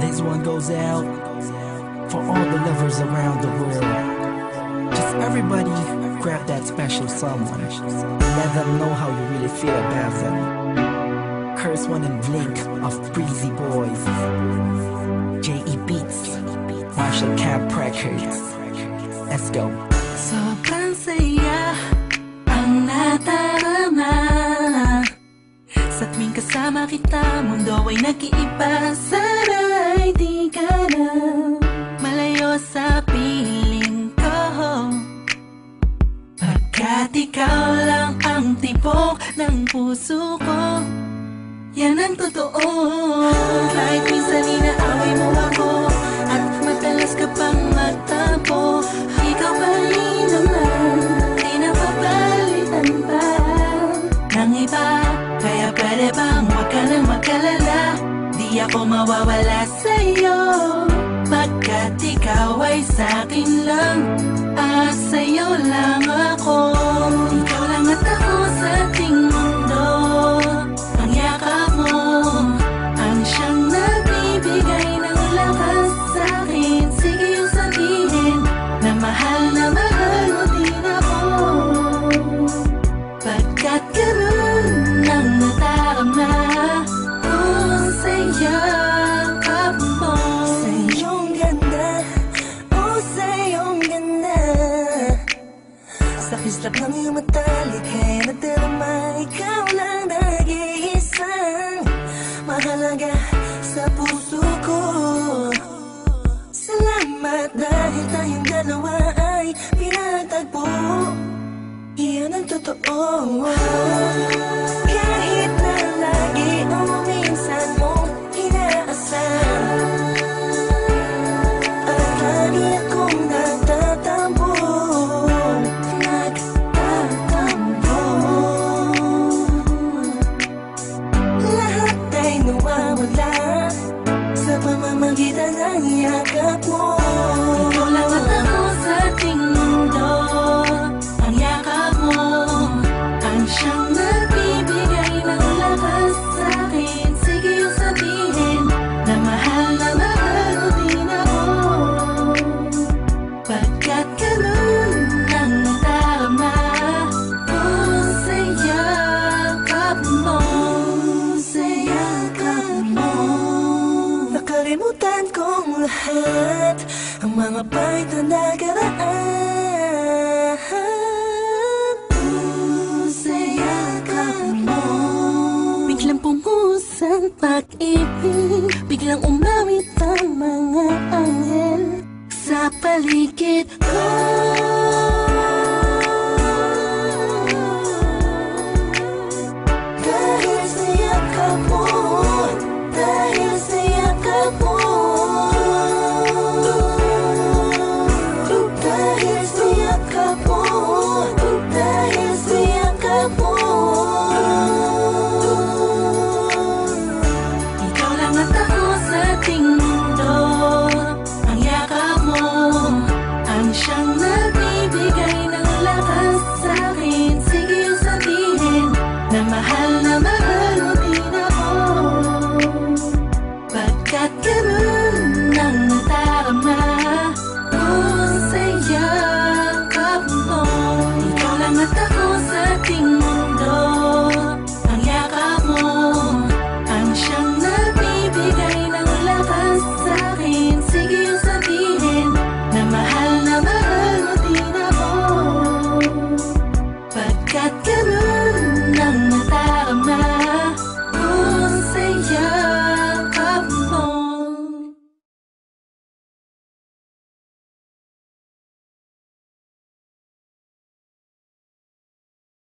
This one goes out for all the lovers around the world. Just everybody grab that special someone. Let them know how you really feel about them. Curse One and Blink of Breezy Boys. J.E. Beats, Marshall Camp Records. Let's go. Sobrang saya ang natarama sa tuwing kasama kita. Mundo ay nag-iiba. Sana'y di ka na malayo sa piling ko, pagkat ikaw lang ang tibok ng puso ko. Yan ang totoo. Kahit minsan inaaway mo ako at madalas ka pang magtampo, ikaw pa rin naman, di napapalitan pa ng iba. Kaya pwede bang huwag ka nang mag-alala, di ako mawawala sa'yo, pagkat ikaw ay sa'kin lang at sa'yo lang ako. Ikaw lang at ako sa ating mundo. Ang yakap mo ang siyang nagbibigay ng lakas sa'kin. Sige yung sabihin na mahal mo din ako, pagkat ganun ang natarama ko sa yakap mo. Sa iyong ganda, oh sa iyong ganda, sa kislap ng iyong mata, likha'y nadarama. Ikaw lang nag-iisang mahalaga sa puso ko. Salamat dahil tayong dalawa ay pinagtagpo. Iyan ang totoo. Kahit na lagi o minsan mong inaasahan at lagi akong nagtatampo, lahat ay nawawala sa pamamagitan ng yakap mo. Ikaw lang at ako sa ating mundo. Ang yakap mo ang siyang nagbibigay ng lakas sa'kin. Sige yung sabihin na mahal mo din ako, pagkat ganun ang natarama ko sa yakap mo. Sa yakap mo, nakalimutan kong lahat ang mga pahit na nakaraan. Sa yakap mo, biglang pumuhos ang pag-ibig, biglang umawit ang mga anghel sa paligid ko.